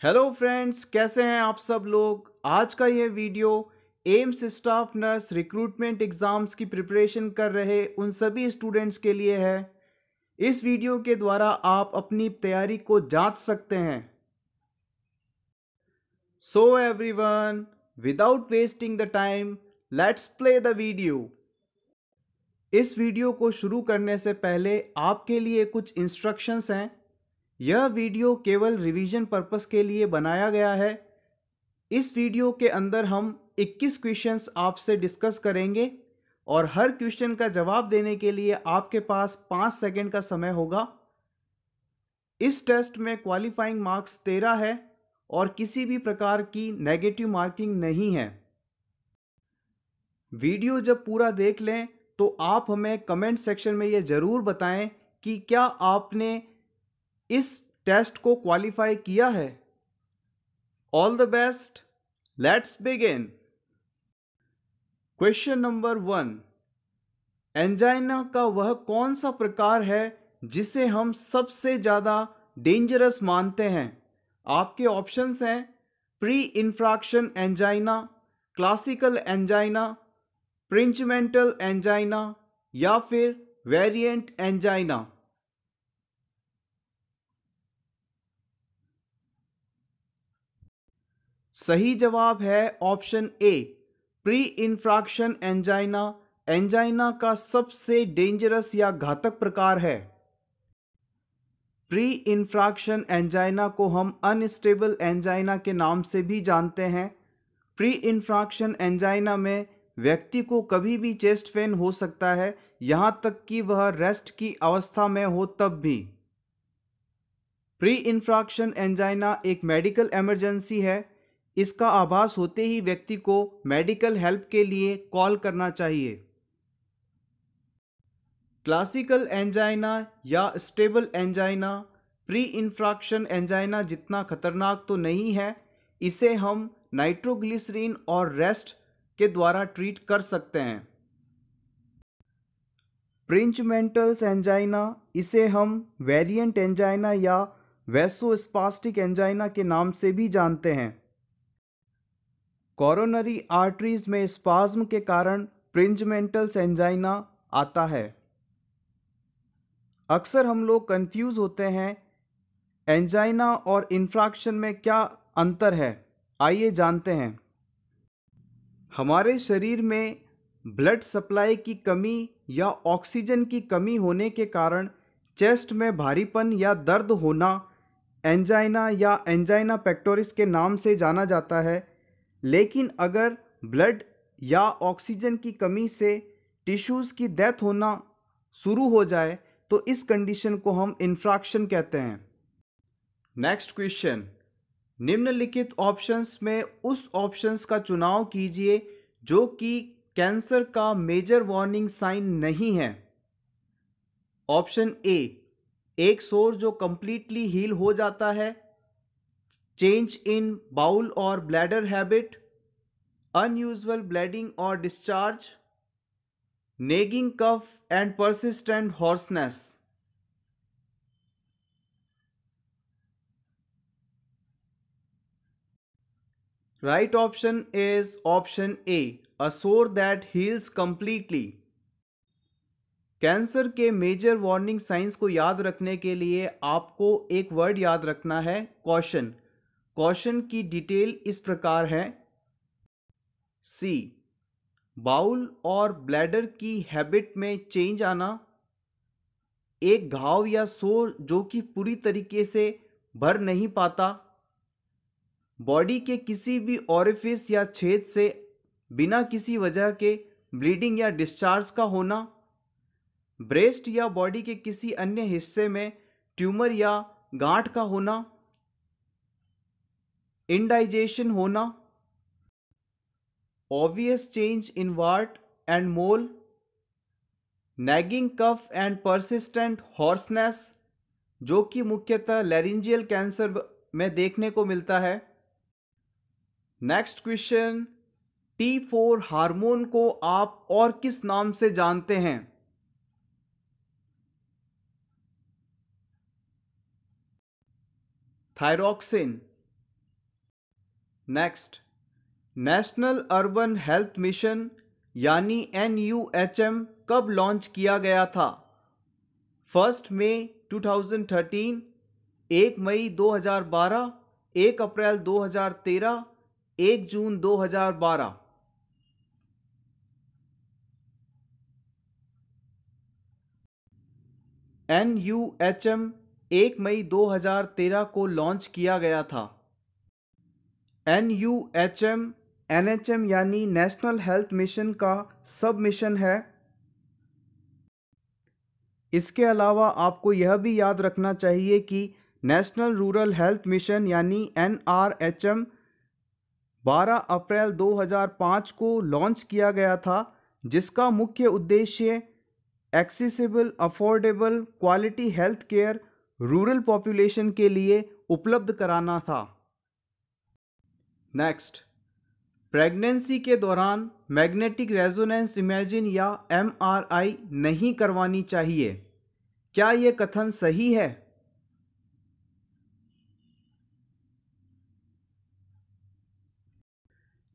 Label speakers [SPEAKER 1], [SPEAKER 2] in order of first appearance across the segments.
[SPEAKER 1] Hello friends, कैसे हैं आप सब लोग। आज का ये video AIIMS staff nurse recruitment exams की प्रिपरेशन कर रहे उन सभी स्टूडेंट्स के लिए है। इस वीडियो के द्वारा आप अपनी तैयारी को जांच सकते हैं। So everyone, without wasting the time, let's play the video. इस वीडियो को शुरू करने से पहले आपके लिए कुछ इंस्ट्रक्शंस हैं। यह वीडियो केवल रिवीजन पर्पस के लिए बनाया गया है। इस वीडियो के अंदर हम 21 क्वेश्चंस आपसे डिस्कस करेंगे और हर क्वेश्चन का जवाब देने के लिए आपके पास 5 सेकंड का समय होगा। इस टेस्ट में क्वालिफाइंग मार्क्स 13 है और किसी भी प्रकार की नेगेटिव मार्किंग नहीं है। वीडियो जब पूरा देख लें तो आप हमें कमेंट सेक्शन में यह ज़रूर बताएं कि क्या आपने इस टेस्ट को क्वालिफाई किया है। All the best, let's begin. Question number 1, angina का वह कौन सा प्रकार है जिसे हम सबसे ज़्यादा डेंजरस मानते हैं। आपके ऑप्शंस हैं pre infarction angina, classical angina, prinzmetal angina या फिर वेरिएंट एंजाइना। सही जवाब है option A, pre infarction angina angina का सबसे डेंजरस या घातक प्रकार है। प्री इंफ्राक्शन एंजाइना को हम अनस्टेबल एंजाइना के नाम से भी जानते हैं। प्री इंफ्राक्शन एंजाइना में व्यक्ति को कभी भी चेस्ट पेन हो सकता है, यहाँ तक कि वह रेस्ट की अवस्था में हो तब भी। प्री इंफ्राक्शन एंजाइना एक मेडिकल इमरजेंसी है। इसका आभास होते ही व्यक्ति को मेडिकल हेल्प के लिए कॉल करना चाहिए। क्लासिकल एंजाइना या stable angina pre infarction angina जितना खतरनाक तो नहीं है। इसे हम नाइट्रोग्लिसरीन और रेस्ट के द्वारा ट्रीट कर सकते हैं। प्रिंचमेंटल्स एंजाइना, इसे हम वेरिएंट एंजाइना या वैसोस्पास्टिक एंजाइना के नाम से भी जानते हैं। कोरोनरी आर्टरीज में स्पाज्म के कारण प्रिंचमेंटल्स एंजाइना आता है। अक्सर हम लोग कंफ्यूज होते हैं एंजाइना और इंफ्राक्शन में क्या अंतर है। आइए जानते हैं। हमारे शरीर में ब्लड सप्लाई की कमी या ऑक्सीजन की कमी होने के कारण चेस्ट में भारीपन या दर्द होना एंजाइना या एंजाइना पेक्टोरिस के नाम से जाना जाता है। लेकिन अगर ब्लड या ऑक्सीजन की कमी से टिश्यूज़ की डेथ होना शुरू हो जाए तो इस कंडीशन को हम इंफ्राक्शन कहते हैं। नेक्स्ट क्वेश्चन, निम्नलिखित ऑप्शंस में उस ऑप्शंस का चुनाव कीजिए जो कि कैंसर का मेजर वार्निंग साइन नहीं है। ऑप्शन ए, एक सोर जो कंप्लीटली हील हो जाता है, चेंज इन बाउल और ब्लैडर हैबिट, अनयूजुअल ब्लीडिंग और discharge, nagging cough and persistent hoarseness. Right option is option A, a sore that heals completely. Cancer के मेजर वार्निंग साइंस को याद रखने के लिए आपको एक वर्ड याद रखना है, कॉशन। कॉशन की डिटेल इस प्रकार है। सी, बाउल और ब्लैडर की हैबिट में चेंज आना, एक घाव या सोर जो कि पूरी तरीके से भर नहीं पाता, बॉडी के किसी भी ओरिफिस या छेद से बिना किसी वजह के ब्लीडिंग या डिस्चार्ज का होना, ब्रेस्ट या बॉडी के किसी अन्य हिस्से में ट्यूमर या गांठ का होना, इंडाइजेशन होना, obvious change in wart and mole, nagging cough and persistent hoarseness जो कि मुख्यतः लैरिंजियल कैंसर में देखने को मिलता है। नेक्स्ट क्वेश्चन, T4 हार्मोन को आप और किस नाम से जानते हैं। Thyroxine, next, national urban health mission यानी NUHM कब लॉन्च किया गया था? 1 मई 2013, 1 मई 2012, 1 अप्रैल 2013, 1 जून 2012। NUHM 1 मई 2013 को लॉन्च किया गया था। NUHM NHM यानी नेशनल हेल्थ मिशन का सब मिशन है। इसके अलावा आपको यह भी याद रखना चाहिए कि नेशनल रूरल हेल्थ मिशन यानी NRHM 12 अप्रैल 2005 को लॉन्च किया गया था, जिसका मुख्य उद्देश्य accessible, affordable, quality health care rural population के लिए उपलब्ध कराना था। नेक्स्ट, प्रेगनेंसी के दौरान मैग्नेटिक रेजोनेंस इमेजिंग या MRI नहीं करवानी चाहिए, क्या यह कथन सही है?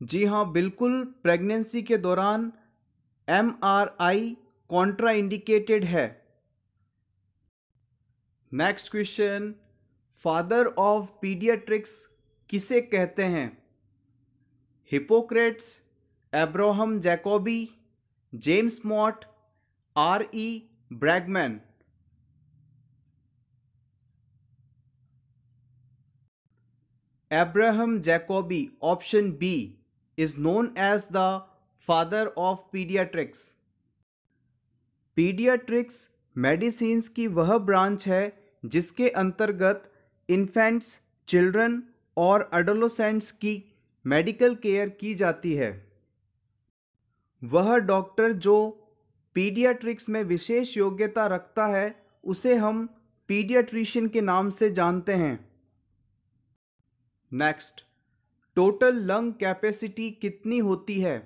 [SPEAKER 1] जी हाँ, बिल्कुल। प्रेगनेंसी के दौरान MRI कॉन्ट्राइंडिकेटेड है। Next question, father of paediatrics किसे कहते हैं? Hippocrates, Abraham Jacobi, James Mott, R.E. Bragman. Abraham Jacobi, option B, is known as the father of pediatrics. Paediatrics medicines की वह ब्रांच है जिसके अंतर्गत इन्फेंट्स, चिल्ड्रन और एडोलेसेंट्स की मेडिकल केयर की जाती है। वह डॉक्टर जो पीडियाट्रिक्स में विशेष योग्यता रखता है उसे हम पीडियाट्रिशियन के नाम से जानते हैं। नेक्स्ट, टोटल लंग कैपेसिटी कितनी होती है?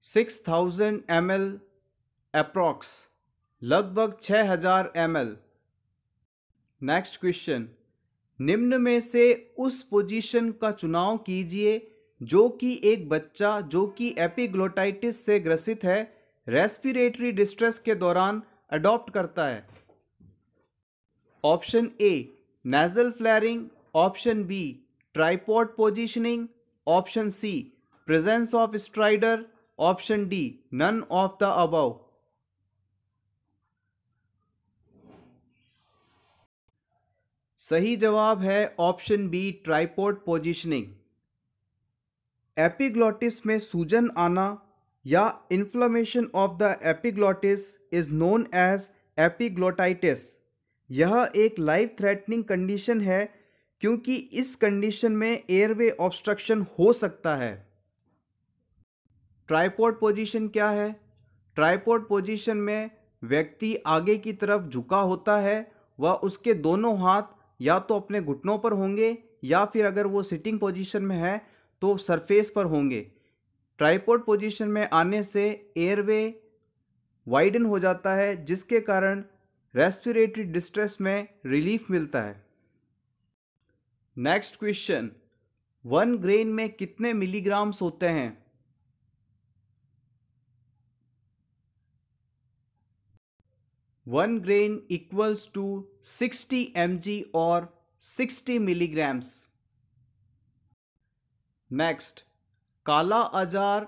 [SPEAKER 1] 6000 ml अप्रॉक्स, लगभग 6000 ml। नेक्स्ट क्वेश्चन, निम्न में से उस पोजीशन का चुनाव कीजिए जो कि एक बच्चा जो कि एपिग्लोटाइटिस से ग्रसित है रेस्पिरेटरी डिस्ट्रेस के दौरान अडॉप्ट करता है। Option A, nasal flaring, option B, tripod positioning, option C, presence of stridor, option D, none of the above. सही जवाब है option B, tripod positioning. Epiglottis में सूजन आना या inflammation of the epiglottis is known as epiglottitis. यह एक life threatening condition है क्योंकि इस कंडीशन में एयरवे ऑब्स्ट्रक्शन हो सकता है। ट्राइपॉड पोजीशन क्या है? ट्राइपॉड पोजीशन में व्यक्ति आगे की तरफ झुका होता है व उसके दोनों हाथ या तो अपने घुटनों पर होंगे या फिर अगर वो सिटिंग पोजीशन में है तो सरफेस पर होंगे। ट्राइपॉड पोजीशन में आने से एयरवे वाइडन हो जाता है जिसके कारण रेस्पिरेटरी डिस्ट्रेस में रिलीफ मिलता है। नेक्स्ट क्वेश्चन, 1 ग्रेन में कितने मिलीग्राम्स होते हैं? 1 grain equals to 60 mg और 60 milligrams। नेक्स्ट, काला अजार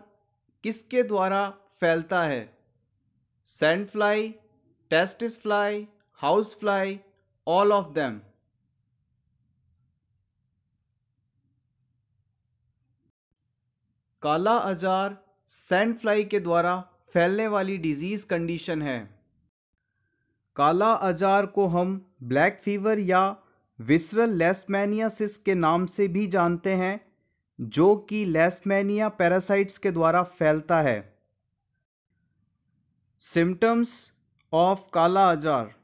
[SPEAKER 1] किसके द्वारा फैलता है? Sand fly, testis fly, house fly, all of them. काला अजार सैंड फ्लाई के द्वारा फैलने वाली डिजीज कंडीशन है। काला अजार को हम ब्लैक फीवर या विसरल लेशमैनियासिस के नाम से भी जानते हैं, जो कि लेशमैनिया पैरासाइट्स के द्वारा फैलता है। Symptoms of kala azar: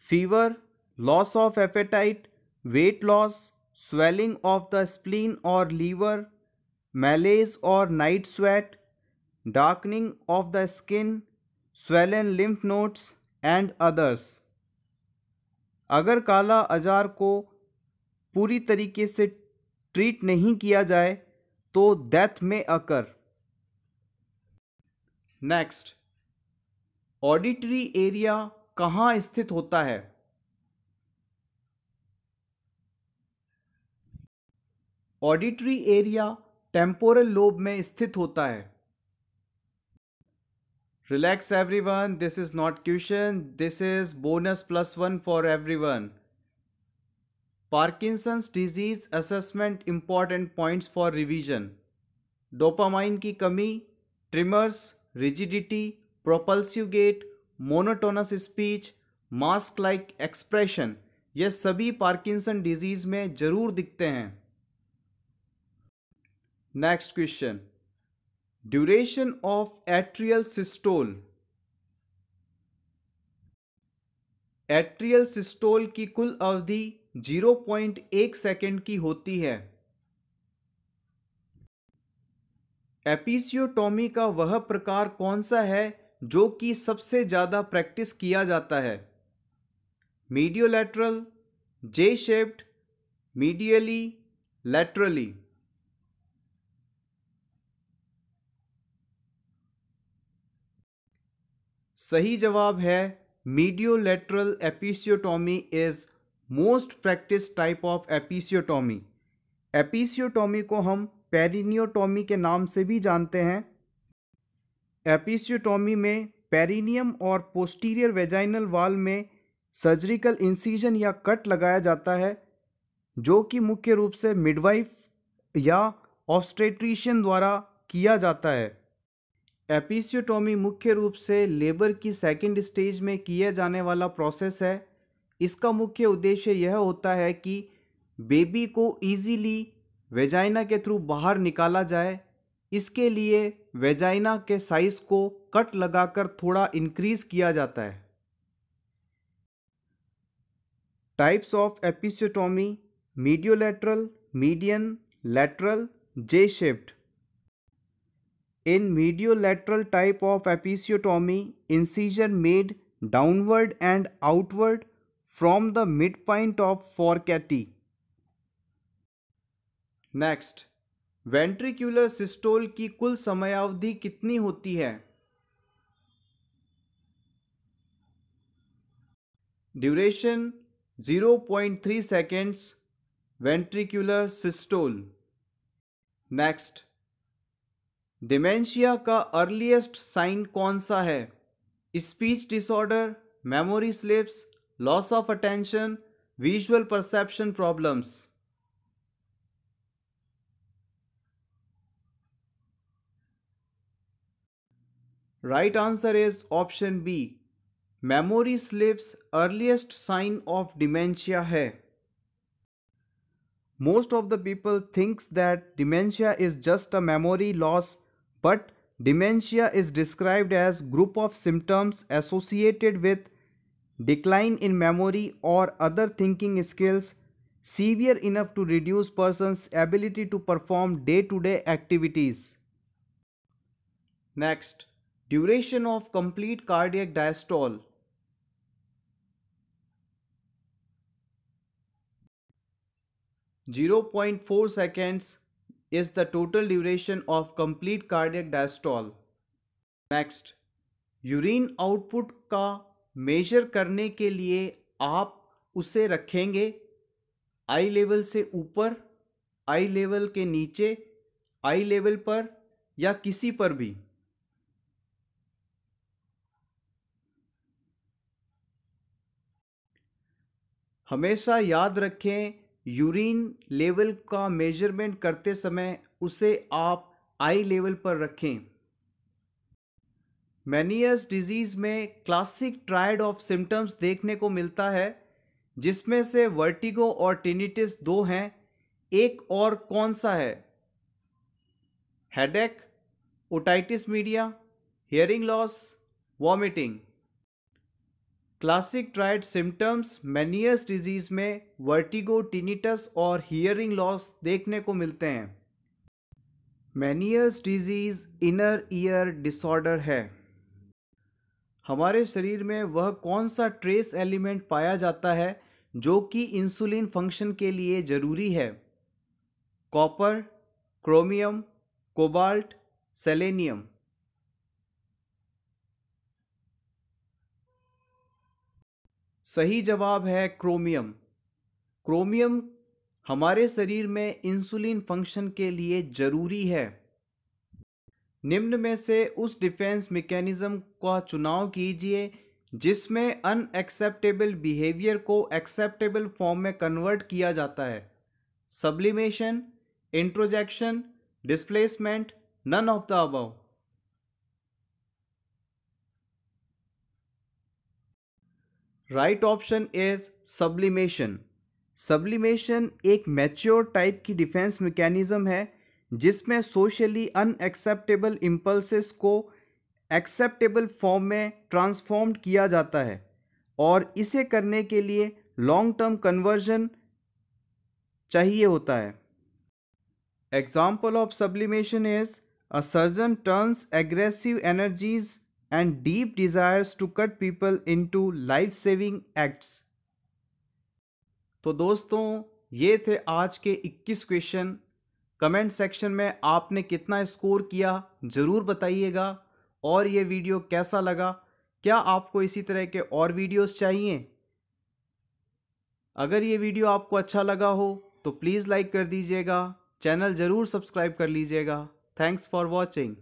[SPEAKER 1] fever, loss of appetite, weight loss, swelling of the spleen और लीवर, मैलेज और night sweat, darkening of the skin, swollen lymph nodes and others। अगर काला अजार को पूरी तरीके से ट्रीट नहीं किया जाए तो डेथ में अकर। नेक्स्ट, ऑडिटरी एरिया कहाँ स्थित होता है? ऑडिटरी एरिया टेम्पोरल लोब में स्थित होता है। Relax everyone, this is not question, this is bonus +1 for everyone. Parkinson's disease assessment important points for revision. Dopamine की कमी, tremors, rigidity, propulsive gait, monotonous speech, mask like expression, ये सभी Parkinson disease में जरूर दिखते हैं। Next question, duration of atrial systole. Atrial systole की कुल अवधि 0.1 सेकेंड की होती है। एपिसियोटोमी का वह प्रकार कौन सा है जो कि सबसे ज्यादा प्रैक्टिस किया जाता है? Mediolateral, J shaped, medially, laterally. सही जवाब है mediolateral episiotomy is most practice type of episiotomy. Episiotomy को हम पेरिनियोटोमी के नाम से भी जानते हैं। एपिसियोटोमी में पेरिनियम और पोस्टीरियर वेजाइनल वाल में सर्जिकल इंसिजन या कट लगाया जाता है, जो कि मुख्य रूप से मिडवाइफ या ऑब्स्टेट्रिशियन द्वारा किया जाता है। एपिसियोटोमी मुख्य रूप से लेबर की सेकेंड स्टेज में किया जाने वाला प्रोसेस है। इसका मुख्य उद्देश्य यह होता है कि बेबी को इजीली वेजाइना के थ्रू बाहर निकाला जाए। इसके लिए वेजाइना के साइज को कट लगाकर थोड़ा इंक्रीज किया जाता है। Types of episiotomy: mediolateral, median, lateral, J shaped. In mediolateral type of episiotomy, incision made downward and outward from the midpoint of fourchette. Next, ventricular systole की कुल समयावधि कितनी होती है? Duration 0.3 seconds, ventricular systole. Next, dementia का earliest sign कौन सा है? Speech disorder, memory slips, loss of attention, visual perception problems. Right answer is option B, memory slips earliest sign of dementia है। Most of the people thinks that dementia is just a memory loss, but dementia is described as group of symptoms associated with decline in memory or other thinking skills severe enough to reduce person's ability to perform day-to-day activities. Next, duration of complete cardiac diastole. 0.4 seconds is the total duration of complete cardiac diastole. Next, urine output का major करने के लिए आप उसे रखेंगे आई level से ऊपर, आई level के नीचे, आई लेवल पर या किसी पर भी। हमेशा याद रखें, यूरिन लेवल का मेजरमेंट करते समय उसे आप आई लेवल पर रखें। मेनियर्स डिजीज में क्लासिक ट्रायड ऑफ सिम्टम्स देखने को मिलता है, जिसमें से वर्टिगो और टिनिटिस दो हैं। एक और कौन सा है? Headache, otitis media, hearing loss, vomiting. Classic triad symptoms मेनियर्स disease में वर्टिगो, टिनिटस और हियरिंग लॉस देखने को मिलते हैं। मेनियर्स डिजीज इनर ईयर डिसऑर्डर है। हमारे शरीर में वह कौन सा ट्रेस एलिमेंट पाया जाता है जो कि इंसुलिन फंक्शन के लिए जरूरी है? Copper, chromium, cobalt, selenium. सही जवाब है क्रोमियम। क्रोमियम हमारे शरीर में इंसुलिन फंक्शन के लिए जरूरी है। निम्न में से उस डिफेंस मैकेनिज्म का चुनाव कीजिए जिसमें अनएक्सेप्टेबल बिहेवियर को एक्सेप्टेबल फॉर्म में कन्वर्ट किया जाता है। Sublimation, introjection, displacement, none of the above. Right option is sublimation. Sublimation एक मैच्योर टाइप की डिफेंस मैकेनिज्म है जिसमें सोशली अनएक्सेप्टेबल इम्पल्सेस को एक्सेप्टेबल फॉर्म में ट्रांसफॉर्म्ड किया जाता है और इसे करने के लिए लॉन्ग टर्म कन्वर्जन चाहिए होता है। Example of sublimation is a surgeon turns aggressive energies and deep desires to cut people into life saving acts। तो दोस्तों ये थे आज के 21 क्वेश्चन। कमेंट सेक्शन में आपने कितना स्कोर किया ज़रूर बताइएगा और ये वीडियो कैसा लगा। क्या आपको इसी तरह के और वीडियोस चाहिए? अगर ये वीडियो आपको अच्छा लगा हो तो प्लीज़ लाइक कर दीजिएगा, चैनल ज़रूर सब्सक्राइब कर लीजिएगा। Thanks for watching.